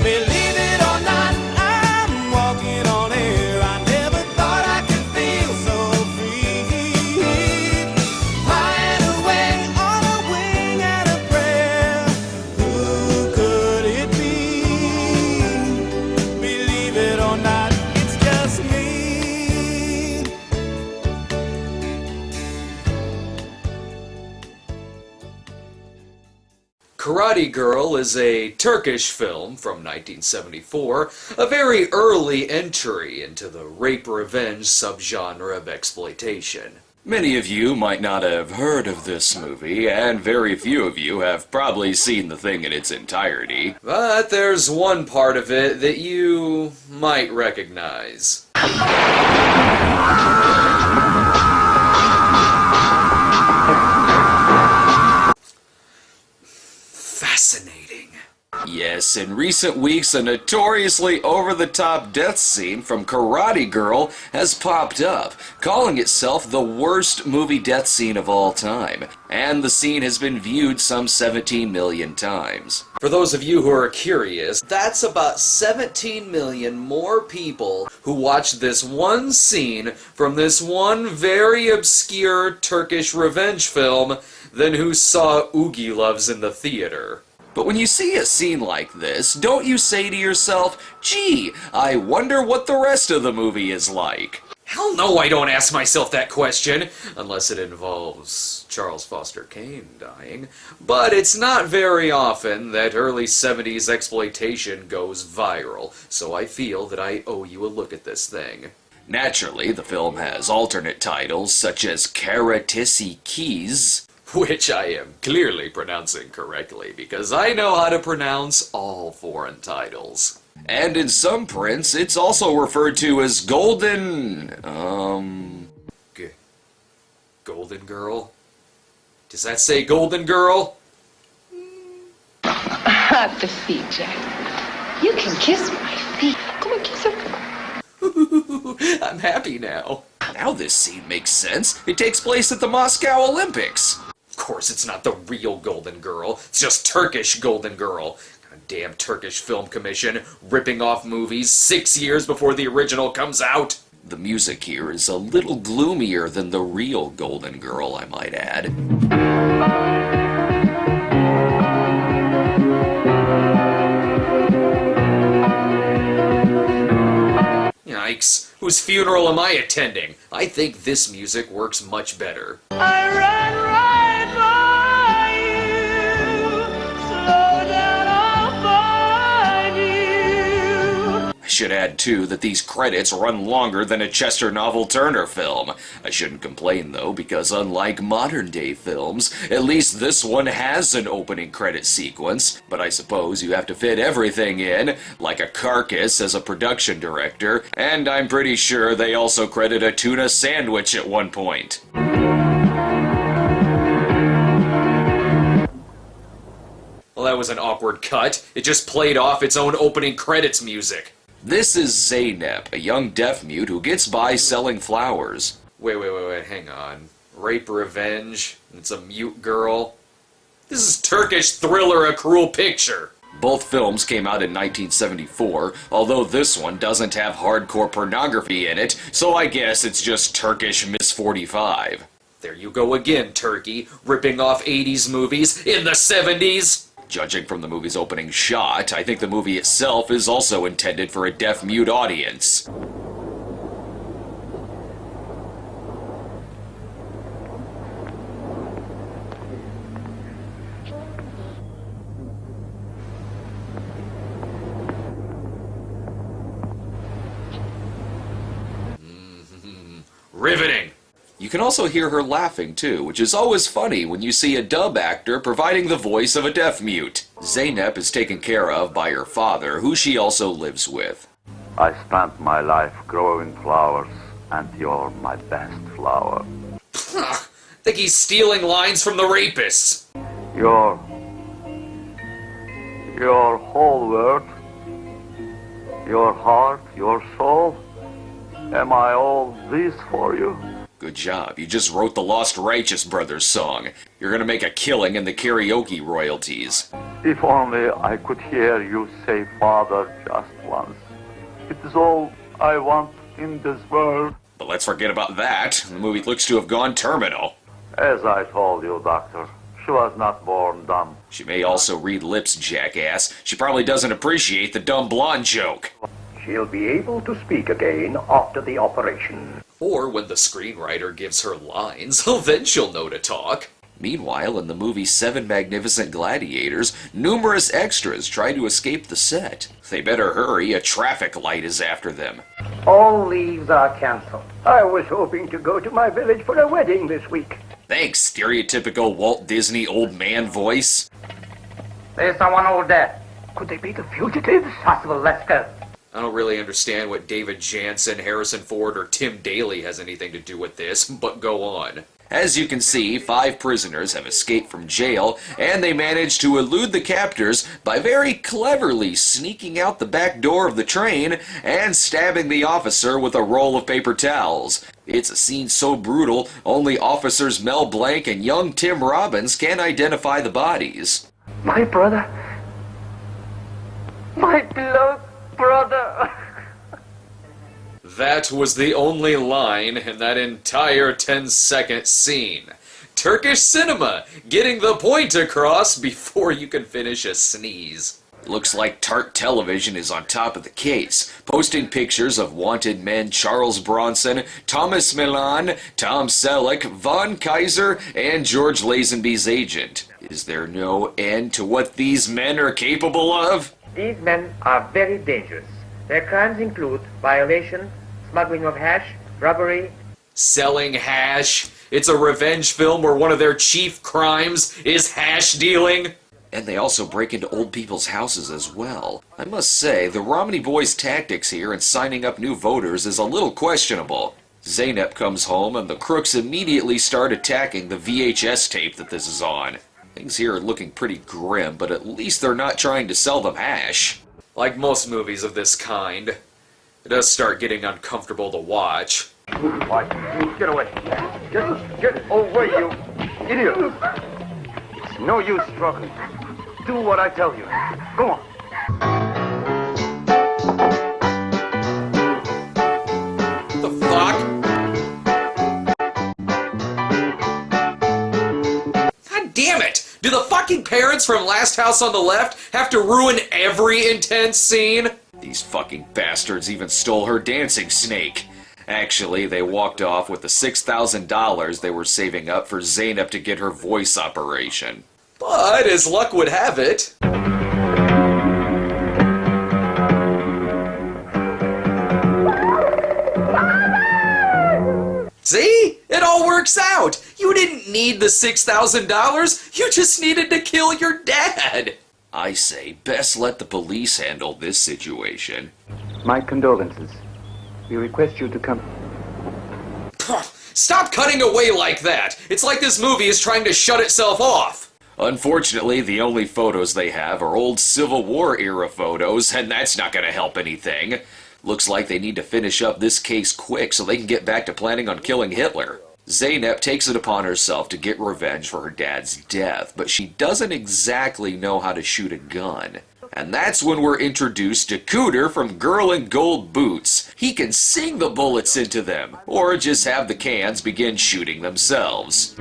Believe it or not, I'm walking on air. I never thought I could feel so free. Flying away on a wing and a prayer. Who could it be? Believe it or not, it's just me. Karate Girl is a Turkish film from 1974, a very early entry into the rape-revenge subgenre of exploitation. Many of you might not have heard of this movie, and very few of you have probably seen the thing in its entirety. But there's one part of it that you might recognize. Fascinating. Yes, in recent weeks, a notoriously over-the-top death scene from Karate Girl has popped up, calling itself the worst movie death scene of all time, and the scene has been viewed some 17 million times. For those of you who are curious, that's about 17 million more people who watched this one scene from this one very obscure Turkish revenge film than who saw Oogie Loves in the theater. But when you see a scene like this, don't you say to yourself, gee, I wonder what the rest of the movie is like? Hell no, I don't ask myself that question, unless it involves Charles Foster Kane dying. But it's not very often that early 70s exploitation goes viral, so I feel that I owe you a look at this thing. Naturally, the film has alternate titles such as Karatisi Keys, which I am clearly pronouncing correctly, because I know how to pronounce all foreign titles. And in some prints, it's also referred to as Golden... Golden Girl? Does that say Golden Girl? Hot the feet, Jack. You can kiss my feet. Come and kiss them. I'm happy now. Now this scene makes sense. It takes place at the Moscow Olympics. Of course it's not the real Golden Girl. It's just Turkish Golden Girl. Damn Turkish Film Commission, ripping off movies 6 years before the original comes out. The music here is a little gloomier than the real Golden Girl, I might add. Yikes, whose funeral am I attending? I think this music works much better. I ran right by you. Slow down, I'll find you. I should add, too, that these credits run longer than a Chester Novel Turner film. I shouldn't complain, though, because unlike modern-day films, at least this one has an opening credit sequence. But I suppose you have to fit everything in, like a carcass as a production director, and I'm pretty sure they also credit a tuna sandwich at one point. Well, that was an awkward cut. It just played off its own opening credits music. This is Zeynep, a young deaf-mute who gets by selling flowers. Wait, hang on. Rape Revenge? It's a mute girl? This is Turkish thriller A Cruel Picture. Both films came out in 1974, although this one doesn't have hardcore pornography in it, so I guess it's just Turkish Miss 45. There you go again, Turkey, ripping off 80s movies in the 70s! Judging from the movie's opening shot, I think the movie itself is also intended for a deaf-mute audience. Riveting! You can also hear her laughing, too, which is always funny when you see a dub actor providing the voice of a deaf-mute. Zeynep is taken care of by her father, who she also lives with. I spent my life growing flowers, and you're my best flower. I think he's stealing lines from the rapists. Your whole world, your heart, your soul, am I all this for you? Good job. You just wrote the Lost Righteous Brothers song. You're gonna make a killing in the karaoke royalties. If only I could hear you say father just once. It is all I want in this world. But let's forget about that. The movie looks to have gone terminal. As I told you, Doctor, she was not born dumb. She may also read lips, jackass. She probably doesn't appreciate the dumb blonde joke. She'll be able to speak again after the operation. Or when the screenwriter gives her lines, then she'll know to talk. Meanwhile, in the movie Seven Magnificent Gladiators, numerous extras try to escape the set. They better hurry, a traffic light is after them. All leaves are cancelled. I was hoping to go to my village for a wedding this week. Thanks, stereotypical Walt Disney old man voice. There's someone over there. Could they be the fugitives? Possible, let's go. I don't really understand what David Jansen, Harrison Ford, or Tim Daly has anything to do with this, but go on. As you can see, 5 prisoners have escaped from jail, and they managed to elude the captors by very cleverly sneaking out the back door of the train and stabbing the officer with a roll of paper towels. It's a scene so brutal, only officers Mel Blanc and young Tim Robbins can identify the bodies. My brother. My beloved brother. That was the only line in that entire 10-second scene. Turkish cinema, getting the point across before you can finish a sneeze. Looks like Tart Television is on top of the case, posting pictures of wanted men Charles Bronson, Thomas Milan, Tom Selleck, Von Kaiser, and George Lazenby's agent. Is there no end to what these men are capable of? These men are very dangerous. Their crimes include violation, smuggling of hash, robbery. Selling hash? It's a revenge film where one of their chief crimes is hash dealing? And they also break into old people's houses as well. I must say, the Romney boys' tactics here in signing up new voters is a little questionable. Zeynep comes home and the crooks immediately start attacking the VHS tape that this is on. Things here are looking pretty grim, but at least they're not trying to sell them hash. Like most movies of this kind, it does start getting uncomfortable to watch. Why, get away. Get away, you idiot. It's no use struggling. Do what I tell you. Go on. The fuck? God damn it! Do the fucking parents from Last House on the Left have to ruin every intense scene? These fucking bastards even stole her dancing snake. Actually, they walked off with the $6,000 they were saving up for Zeynep to get her voice operation. But, as luck would have it... See? It all works out! You didn't need the $6,000, you just needed to kill your dad! I say, best let the police handle this situation. My condolences. We request you to come. Stop cutting away like that! It's like this movie is trying to shut itself off! Unfortunately, the only photos they have are old Civil War era photos, and that's not gonna help anything. Looks like they need to finish up this case quick so they can get back to planning on killing Hitler. Zeynep takes it upon herself to get revenge for her dad's death, but she doesn't exactly know how to shoot a gun. And that's when we're introduced to Cooter from Girl in Gold Boots. He can sing the bullets into them, or just have the cans begin shooting themselves.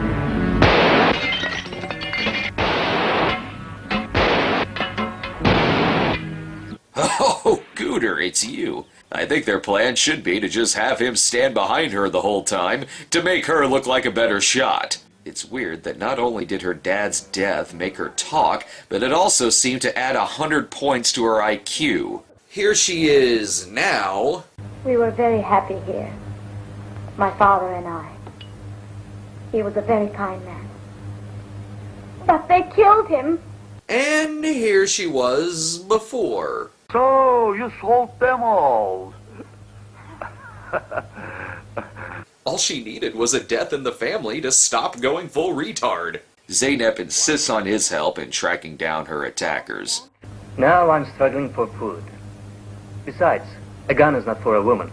Oh, Cooter, it's you. I think their plan should be to just have him stand behind her the whole time to make her look like a better shot. It's weird that not only did her dad's death make her talk, but it also seemed to add 100 points to her IQ. Here she is now. We were very happy here, my father and I. He was a very kind man. But they killed him. And here she was before. So, you sold them all. All she needed was a death in the family to stop going full retard. Zeynep insists on his help in tracking down her attackers. Now I'm struggling for food. Besides, a gun is not for a woman.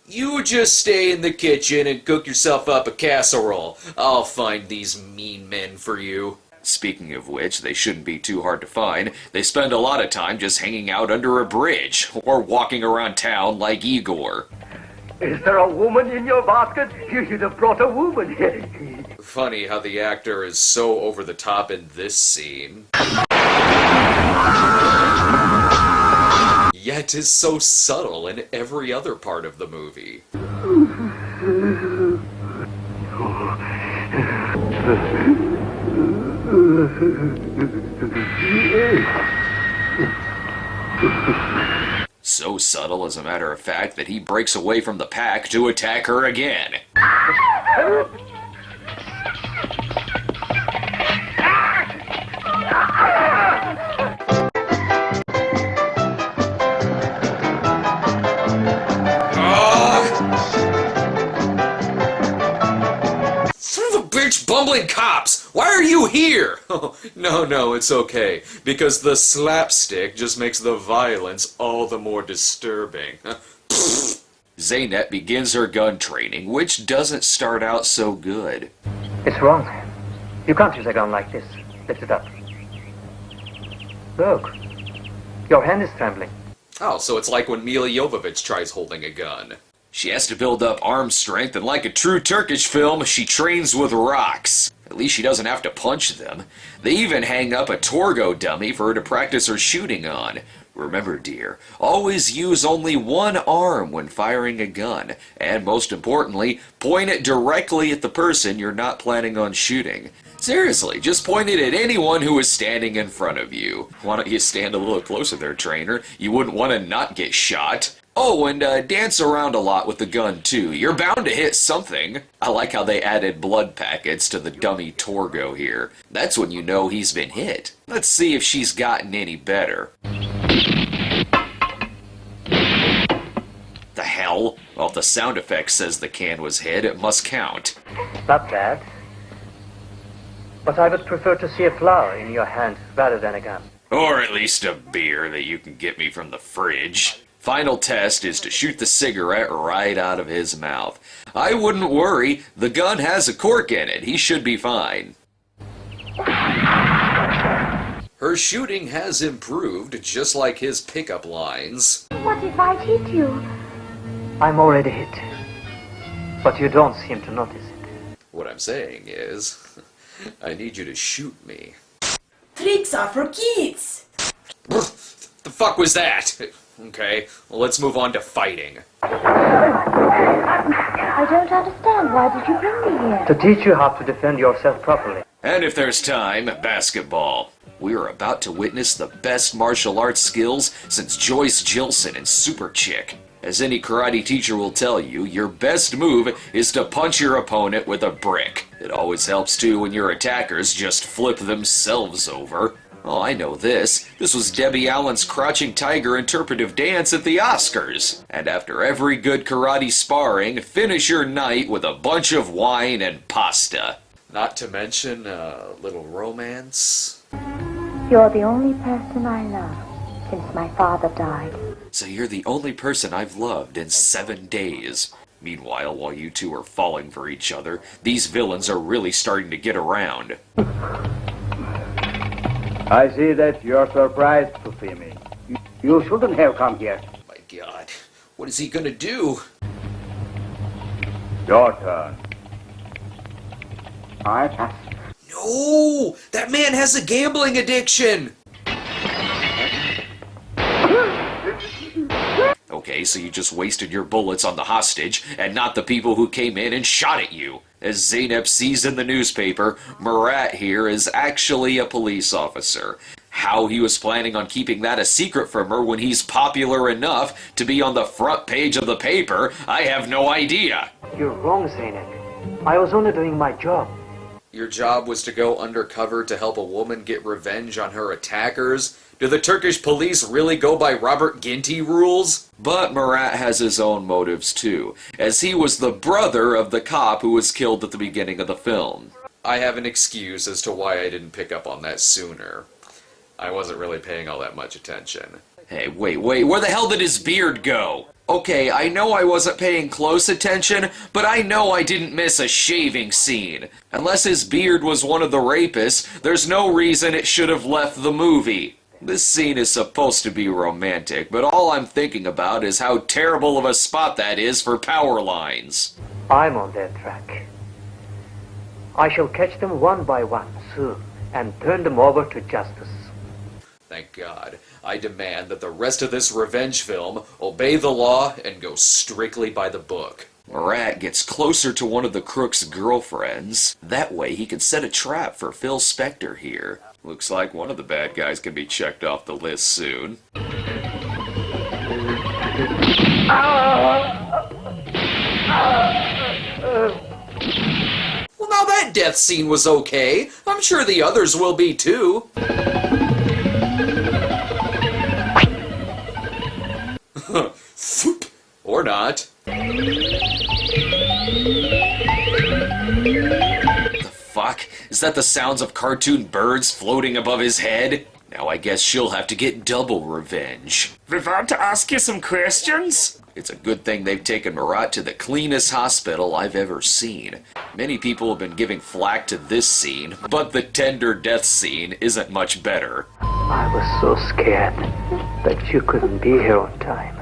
You just stay in the kitchen and cook yourself up a casserole. I'll find these mean men for you. Speaking of which, they shouldn't be too hard to find. They spend a lot of time just hanging out under a bridge, or walking around town like Igor. Is there a woman in your basket? You should have brought a woman. Funny how the actor is so over the top in this scene, yet is so subtle in every other part of the movie. So subtle, as a matter of fact, that he breaks away from the pack to attack her again. Bumbling cops! Why are you here? Oh, no, it's okay. Because the slapstick just makes the violence all the more disturbing. Zeynep begins her gun training, which doesn't start out so good. It's wrong. You can't use a gun like this. Lift it up. Look. Your hand is trembling. Oh, so it's like when Mila Jovovich tries holding a gun. She has to build up arm strength, and like a true Turkish film, she trains with rocks. At least she doesn't have to punch them. They even hang up a Torgo dummy for her to practice her shooting on. Remember, dear, always use only one arm when firing a gun, and most importantly, point it directly at the person you're not planning on shooting. Seriously, just point it at anyone who is standing in front of you. Why don't you stand a little closer there, trainer? You wouldn't want to not get shot. Oh, and dance around a lot with the gun, too. You're bound to hit something. I like how they added blood packets to the dummy Torgo here. That's when you know he's been hit. Let's see if she's gotten any better. The hell? Well, if the sound effect says the can was hit, it must count. Not bad. But I would prefer to see a flower in your hand rather than a gun. Or at least a beer that you can get me from the fridge. Final test is to shoot the cigarette right out of his mouth. I wouldn't worry. The gun has a cork in it. He should be fine. Her shooting has improved, just like his pickup lines. What if I hit you? I'm already hit. But you don't seem to notice it. What I'm saying is, I need you to shoot me. Tricks are for kids. The fuck was that? Okay, well, let's move on to fighting. I don't understand. Why did you bring me here? To teach you how to defend yourself properly. And if there's time, basketball. We are about to witness the best martial arts skills since Joyce Jilson and Super Chick. As any karate teacher will tell you, your best move is to punch your opponent with a brick. It always helps too when your attackers just flip themselves over. Oh, I know this. This was Debbie Allen's Crouching Tiger interpretive dance at the Oscars. And after every good karate sparring, finish your night with a bunch of wine and pasta. Not to mention a little romance. You're the only person I love since my father died. So you're the only person I've loved in 7 days. Meanwhile, while you two are falling for each other, these villains are really starting to get around. I see that you're surprised to see me. You shouldn't have come here. My God, what is he gonna do? Your turn. I pass. No! That man has a gambling addiction! Okay, so you just wasted your bullets on the hostage and not the people who came in and shot at you. As Zeynep sees in the newspaper, Murat here is actually a police officer. How he was planning on keeping that a secret from her when he's popular enough to be on the front page of the paper, I have no idea. You're wrong, Zeynep. I was only doing my job. Your job was to go undercover to help a woman get revenge on her attackers? Do the Turkish police really go by Robert Ginty rules? But Murat has his own motives too, as he was the brother of the cop who was killed at the beginning of the film. I have an excuse as to why I didn't pick up on that sooner. I wasn't really paying all that much attention. Hey, wait, where the hell did his beard go? Okay, I know I wasn't paying close attention, but I know I didn't miss a shaving scene. Unless his beard was one of the rapists, there's no reason it should have left the movie. This scene is supposed to be romantic, but all I'm thinking about is how terrible of a spot that is for power lines. I'm on their track. I shall catch them one by one soon and turn them over to justice. Thank God. I demand that the rest of this revenge film obey the law and go strictly by the book. Murat gets closer to one of the crook's girlfriends. That way he can set a trap for Phil Spector here. Looks like one of the bad guys can be checked off the list soon. Well, now that death scene was okay. I'm sure the others will be too. Or not. The fuck? Is that the sounds of cartoon birds floating above his head? Now I guess she'll have to get double revenge. We want to ask you some questions? It's a good thing they've taken Murat to the cleanest hospital I've ever seen. Many people have been giving flack to this scene, but the tender death scene isn't much better. I was so scared that you couldn't be here on time.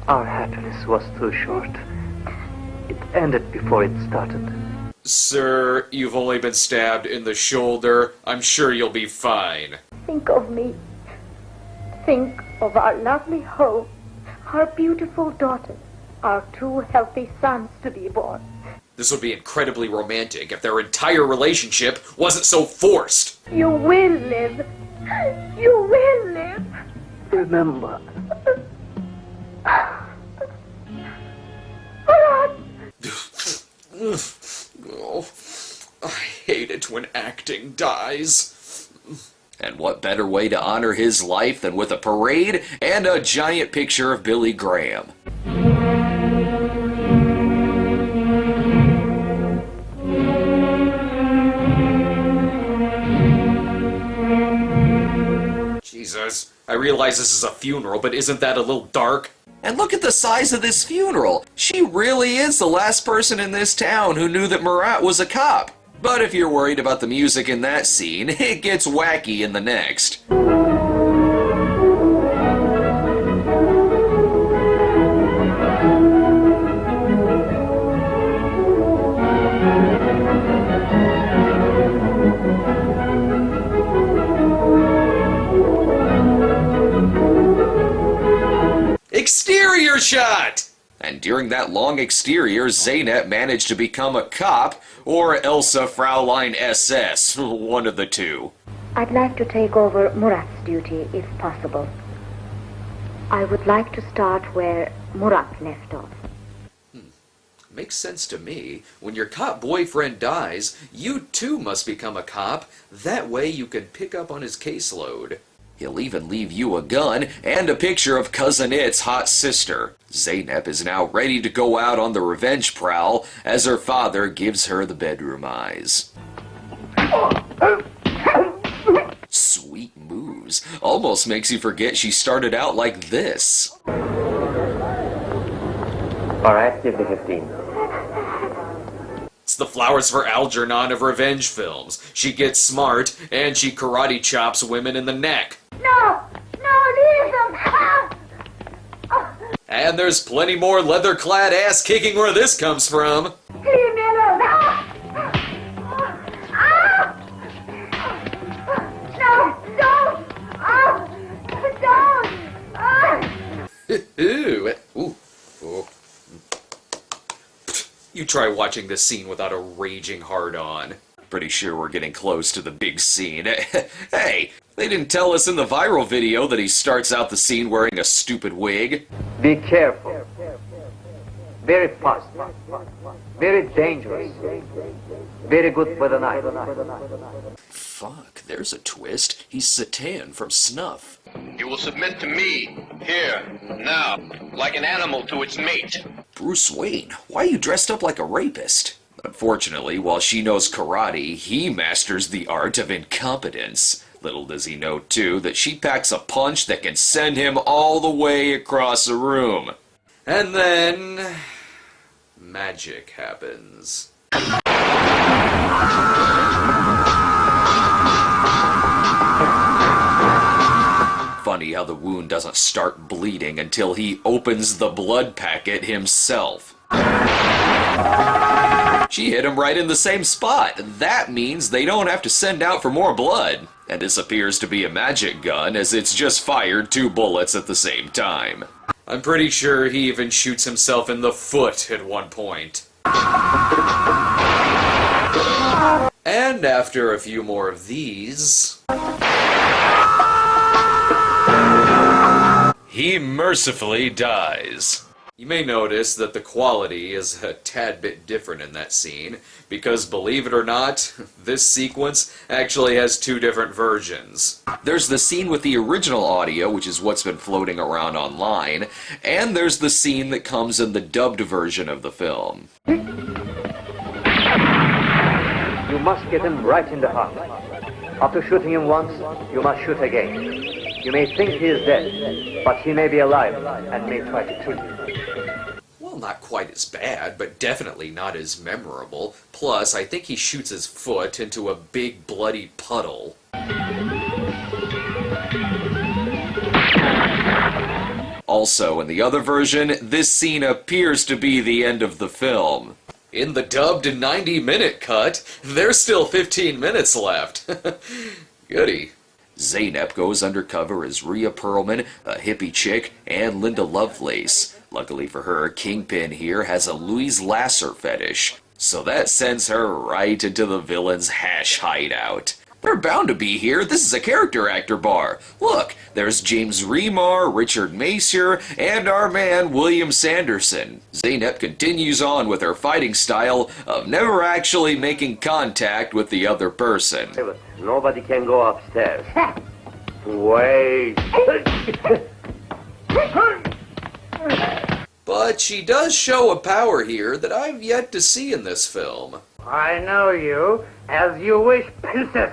Our happiness was too short. It ended before it started. Sir, you've only been stabbed in the shoulder. I'm sure you'll be fine. Think of me. Think of our lovely home, our beautiful daughter, our 2 healthy sons to be born. This would be incredibly romantic if their entire relationship wasn't so forced. You will live. You will live. Remember. Oh, I hate it when acting dies. And what better way to honor his life than with a parade and a giant picture of Billy Graham? Jesus, I realize this is a funeral, but isn't that a little dark? And look at the size of this funeral. She really is the last person in this town who knew that Murat was a cop. But if you're worried about the music in that scene, it gets wacky in the next. Exterior shot! And during that long exterior, Zeynep managed to become a cop, or Elsa Fraulein SS, one of the two. I'd like to take over Murat's duty, if possible. I would like to start where Murat left off. Makes sense to me. When your cop boyfriend dies, you too must become a cop. That way you can pick up on his caseload. He'll even leave you a gun and a picture of Cousin It's hot sister. Zeynep is now ready to go out on the revenge prowl as her father gives her the bedroom eyes. Sweet moves. Almost makes you forget she started out like this. Alright, give me 15. It's the Flowers for Algernon of revenge films. She gets smart, and she karate chops women in the neck. No! No, leave them! Ah! And there's plenty more leather-clad ass-kicking where this comes from. Leave me alone! Ah! Ah! No! Don't! Ah! Don't! Ah! Ooh. Ooh. Oh. You try watching this scene without a raging hard-on. Pretty sure we're getting close to the big scene. Hey, they didn't tell us in the viral video that he starts out the scene wearing a stupid wig. Be careful. Very fast. Very dangerous. Very good with a knife. Fuck, there's a twist. He's Satan from Snuff. You will submit to me, here, now, like an animal to its mate. Bruce Wayne, why are you dressed up like a rapist? Unfortunately, while she knows karate, he masters the art of incompetence. Little does he know, too, that she packs a punch that can send him all the way across the room. And then magic happens. Funny how the wound doesn't start bleeding until he opens the blood packet himself. She hit him right in the same spot. That means they don't have to send out for more blood. And this appears to be a magic gun, as it's just fired 2 bullets at the same time. I'm pretty sure he even shoots himself in the foot at one point. And after a few more of these, he mercifully dies. You may notice that the quality is a tad bit different in that scene, because believe it or not, this sequence actually has 2 different versions. There's the scene with the original audio, which is what's been floating around online, and there's the scene that comes in the dubbed version of the film. You must get him right in the heart. After shooting him once, you must shoot again. You may think he is dead, but he may be alive and may try to kill you. Well, not quite as bad, but definitely not as memorable. Plus, I think he shoots his foot into a big bloody puddle. Also, in the other version, this scene appears to be the end of the film. In the dubbed 90-minute cut, there's still 15 minutes left. Goody. Zeynep goes undercover as Rhea Perlman, a hippie chick, and Linda Lovelace. Luckily for her, Kingpin here has a Louise Lasser fetish, so that sends her right into the villain's hash hideout. They're bound to be here. This is a character actor bar. Look, there's James Remar, Richard Macier, and our man William Sanderson. Zeynep continues on with her fighting style of never actually making contact with the other person. Nobody can go upstairs. Wait. But she does show a power here that I've yet to see in this film. I know you. As you wish, princess.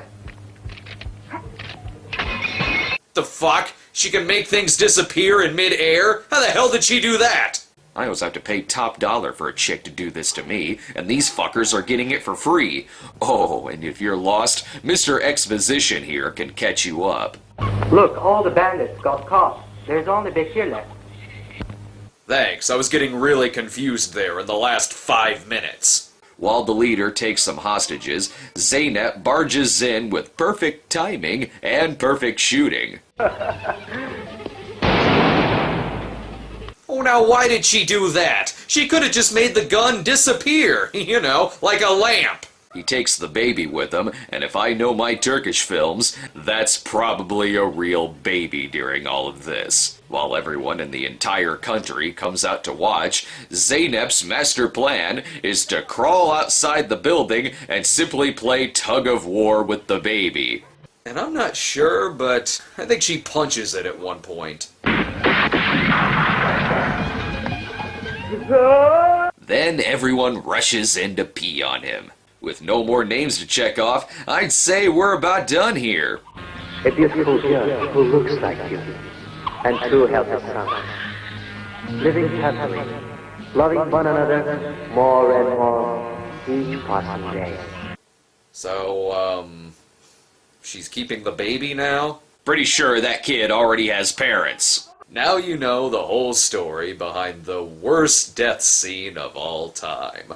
The fuck? She can make things disappear in mid-air? How the hell did she do that? I always have to pay top dollar for a chick to do this to me, and these fuckers are getting it for free. Oh, and if you're lost, Mr. Exposition here can catch you up. Look, all the bandits got caught. There's only Bekir left. Thanks, I was getting really confused there in the last 5 minutes. While the leader takes some hostages, Zeynep barges in with perfect timing and perfect shooting. Oh, now why did she do that? She could have just made the gun disappear, you know, like a lamp. He takes the baby with him, and if I know my Turkish films, that's probably a real baby during all of this. While everyone in the entire country comes out to watch, Zeynep's master plan is to crawl outside the building and simply play tug-of-war with the baby. And I'm not sure, but I think she punches it at one point. Then everyone rushes in to pee on him. With no more names to check off, I'd say we're about done here. A beautiful girl who looks like you, and 2 healthy sons, living happily, loving one another more and more each passing day. So, she's keeping the baby now? Pretty sure that kid already has parents. Now you know the whole story behind the worst death scene of all time.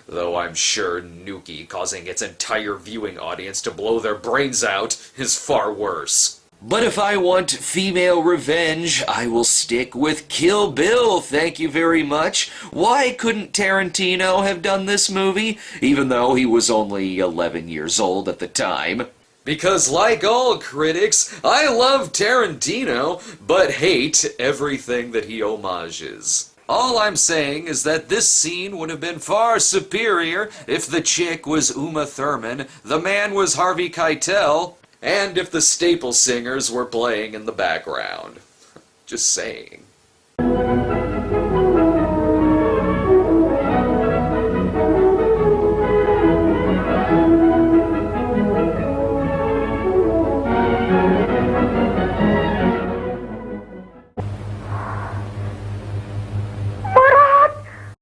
Though I'm sure Nuki causing its entire viewing audience to blow their brains out is far worse. But if I want female revenge, I will stick with Kill Bill, thank you very much. Why couldn't Tarantino have done this movie, even though he was only 11 years old at the time? Because like all critics, I love Tarantino, but hate everything that he homages. All I'm saying is that this scene would have been far superior if the chick was Uma Thurman, the man was Harvey Keitel, and if the Staple Singers were playing in the background. Just saying.